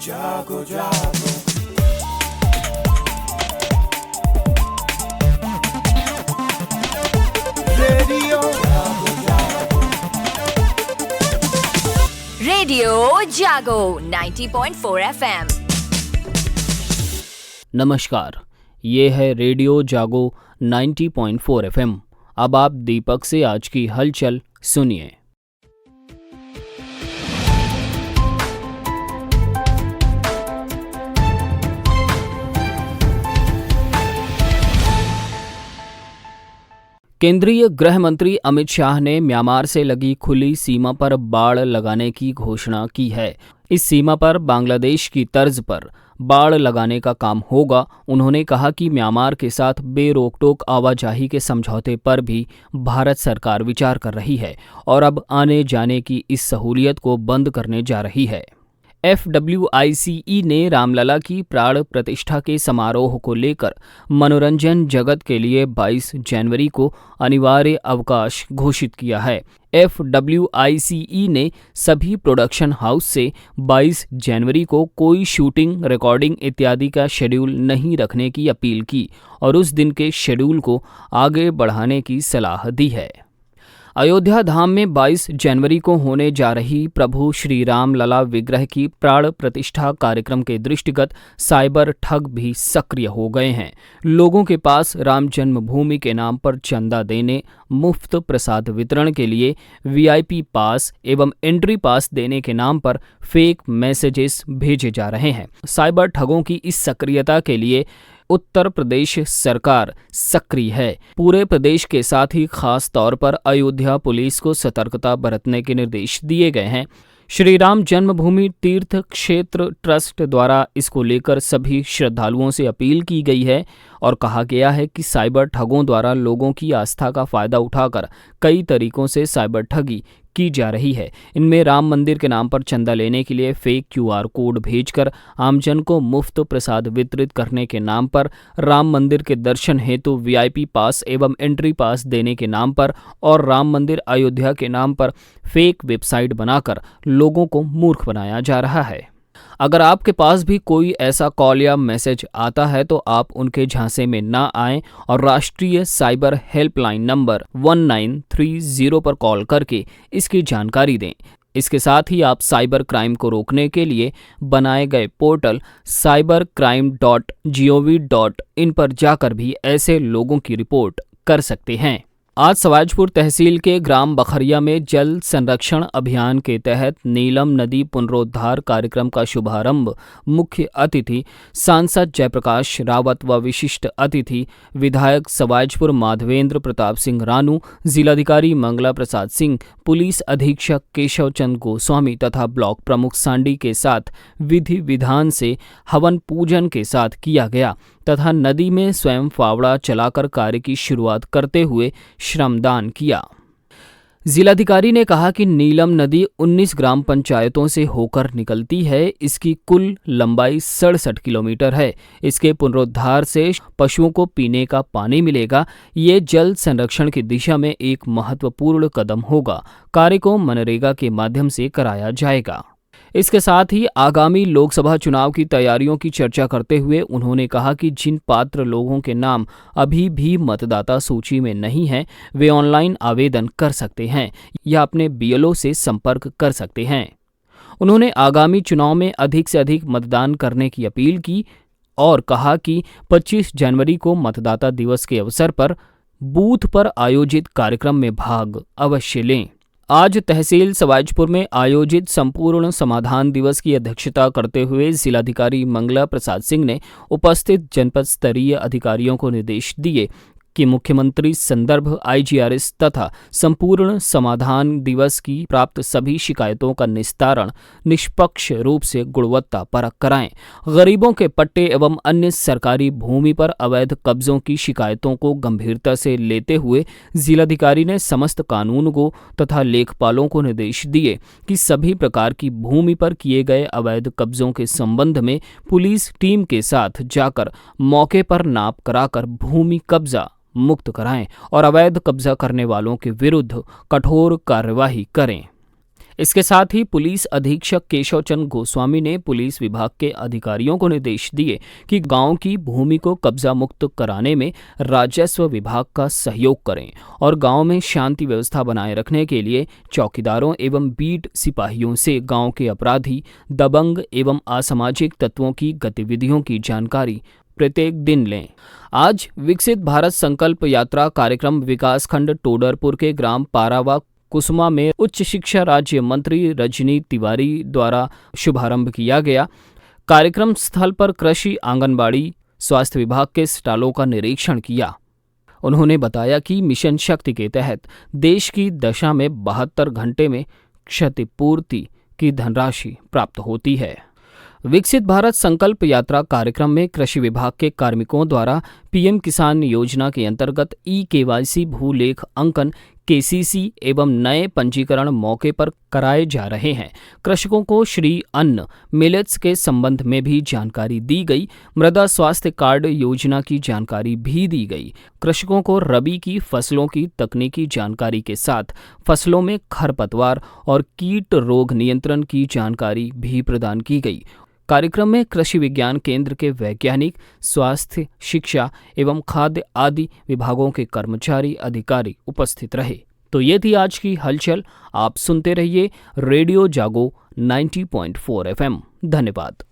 जागो जागो रेडियो जागो जागो रेडियो जागो 90.4 FM। नमस्कार, ये है रेडियो जागो 90.4 FM। अब आप दीपक से आज की हलचल सुनिए। केंद्रीय गृह मंत्री अमित शाह ने म्यांमार से लगी खुली सीमा पर बाड़ लगाने की घोषणा की है। इस सीमा पर बांग्लादेश की तर्ज पर बाड़ लगाने का काम होगा। उन्होंने कहा कि म्यांमार के साथ बेरोक-टोक आवाजाही के समझौते पर भी भारत सरकार विचार कर रही है और अब आने जाने की इस सहूलियत को बंद करने जा रही है। FWICE ने रामलला की प्राण प्रतिष्ठा के समारोह को लेकर मनोरंजन जगत के लिए 22 जनवरी को अनिवार्य अवकाश घोषित किया है। FWICE ने सभी प्रोडक्शन हाउस से 22 जनवरी को कोई शूटिंग, रिकॉर्डिंग इत्यादि का शेड्यूल नहीं रखने की अपील की और उस दिन के शेड्यूल को आगे बढ़ाने की सलाह दी है। अयोध्या धाम में 22 जनवरी को होने जा रही प्रभु श्री राम लला विग्रह की प्राण प्रतिष्ठा कार्यक्रम के दृष्टिगत साइबर ठग भी सक्रिय हो गए हैं। लोगों के पास राम जन्मभूमि के नाम पर चंदा देने, मुफ्त प्रसाद वितरण के लिए VIP पास एवं एंट्री पास देने के नाम पर फेक मैसेजेस भेजे जा रहे हैं। साइबर ठगों की इस सक्रियता के लिए उत्तर प्रदेश सरकार सक्रिय है। पूरे प्रदेश के साथ ही खास तौर पर अयोध्या पुलिस को सतर्कता बरतने के निर्देश दिए गए हैं। श्री राम जन्मभूमि तीर्थ क्षेत्र ट्रस्ट द्वारा इसको लेकर सभी श्रद्धालुओं से अपील की गई है और कहा गया है कि साइबर ठगों द्वारा लोगों की आस्था का फायदा उठाकर कई तरीकों से साइबर ठगी की जा रही है। इनमें राम मंदिर के नाम पर चंदा लेने के लिए फेक QR कोड भेजकर आमजन को मुफ्त प्रसाद वितरित करने के नाम पर, राम मंदिर के दर्शन हेतु VIP पास एवं एंट्री पास देने के नाम पर और राम मंदिर अयोध्या के नाम पर फेक वेबसाइट बनाकर लोगों को मूर्ख बनाया जा रहा है। अगर आपके पास भी कोई ऐसा कॉल या मैसेज आता है तो आप उनके झांसे में ना आएं और राष्ट्रीय साइबर हेल्पलाइन नंबर 1930 पर कॉल करके इसकी जानकारी दें। इसके साथ ही आप साइबर क्राइम को रोकने के लिए बनाए गए पोर्टल cybercrime.gov.in पर जाकर भी ऐसे लोगों की रिपोर्ट कर सकते हैं। आज सवाजपुर तहसील के ग्राम बखरिया में जल संरक्षण अभियान के तहत नीलम नदी पुनरोद्धार कार्यक्रम का शुभारंभ मुख्य अतिथि सांसद जयप्रकाश रावत व विशिष्ट अतिथि विधायक सवाजपुर माधवेंद्र प्रताप सिंह रानू, जिलाधिकारी मंगला प्रसाद सिंह, पुलिस अधीक्षक केशव चंद गोस्वामी तथा ब्लॉक प्रमुख सांडी के साथ विधि विधान से हवन पूजन के साथ किया गया तथा नदी में स्वयं फावड़ा चलाकर कार्य की शुरुआत करते हुए श्रमदान किया। जिलाधिकारी ने कहा कि नीलम नदी 19 ग्राम पंचायतों से होकर निकलती है। इसकी कुल लंबाई 67 किलोमीटर है। इसके पुनरुद्धार से पशुओं को पीने का पानी मिलेगा। ये जल संरक्षण की दिशा में एक महत्वपूर्ण कदम होगा। कार्य को मनरेगा के माध्यम से कराया जाएगा। इसके साथ ही आगामी लोकसभा चुनाव की तैयारियों की चर्चा करते हुए उन्होंने कहा कि जिन पात्र लोगों के नाम अभी भी मतदाता सूची में नहीं हैं, वे ऑनलाइन आवेदन कर सकते हैं या अपने BLO से संपर्क कर सकते हैं। उन्होंने आगामी चुनाव में अधिक से अधिक मतदान करने की अपील की और कहा कि 25 जनवरी को मतदाता दिवस के अवसर पर बूथ पर आयोजित कार्यक्रम में भाग अवश्य लें। आज तहसील सवाजपुर में आयोजित संपूर्ण समाधान दिवस की अध्यक्षता करते हुए जिलाधिकारी मंगला प्रसाद सिंह ने उपस्थित जनपद स्तरीय अधिकारियों को निर्देश दिए कि मुख्यमंत्री संदर्भ IGRS तथा संपूर्ण समाधान दिवस की प्राप्त सभी शिकायतों का निस्तारण निष्पक्ष रूप से गुणवत्ता परक कराएं। गरीबों के पट्टे एवं अन्य सरकारी भूमि पर अवैध कब्जों की शिकायतों को गंभीरता से लेते हुए जिलाधिकारी ने समस्त कानूनगों तथा लेखपालों को निर्देश दिए कि सभी प्रकार की भूमि पर किए गए अवैध कब्जों के संबंध में पुलिस टीम के साथ जाकर मौके पर नाप कराकर भूमि कब्जा मुक्त कराएं और अवैध कब्जा करने वालों के विरुद्ध कठोर कार्यवाही करें। इसके साथ ही पुलिस अधीक्षक केशव चंद्र गोस्वामी ने पुलिस विभाग के अधिकारियों को निर्देश दिए कि गांव की भूमि को कब्जा मुक्त कराने में राजस्व विभाग का सहयोग करें और गांव में शांति व्यवस्था बनाए रखने के लिए चौकीदारों एवं बीट सिपाहियों से गांव के अपराधी, दबंग एवं असामाजिक तत्वों की गतिविधियों की जानकारी प्रत्येक दिन लें। आज विकसित भारत संकल्प यात्रा कार्यक्रम विकासखंड टोडरपुर के ग्राम पारावा कुसुमा में उच्च शिक्षा राज्य मंत्री रजनी तिवारी द्वारा शुभारंभ किया गया। कार्यक्रम स्थल पर कृषि, आंगनबाड़ी, स्वास्थ्य विभाग के स्टॉलों का निरीक्षण किया। उन्होंने बताया कि मिशन शक्ति के तहत देश की दशा में 72 घंटे में क्षतिपूर्ति की धनराशि प्राप्त होती है। विकसित भारत संकल्प यात्रा कार्यक्रम में कृषि विभाग के कार्मिकों द्वारा पीएम किसान योजना के अंतर्गत ई-केवाईसी, भूलेख अंकन, केसीसी एवं नए पंजीकरण मौके पर कराए जा रहे हैं। कृषकों को श्री अन्न मिलेट्स के संबंध में भी जानकारी दी गई। मृदा स्वास्थ्य कार्ड योजना की जानकारी भी दी गई। कृषकों को रबी की फसलों की तकनीकी जानकारी के साथ फसलों में खरपतवार और कीट रोग नियंत्रण की जानकारी भी प्रदान की गई। कार्यक्रम में कृषि विज्ञान केंद्र के वैज्ञानिक, स्वास्थ्य, शिक्षा एवं खाद्य आदि विभागों के कर्मचारी, अधिकारी उपस्थित रहे। तो ये थी आज की हलचल। आप सुनते रहिए रेडियो जागो 90.4 FM। धन्यवाद।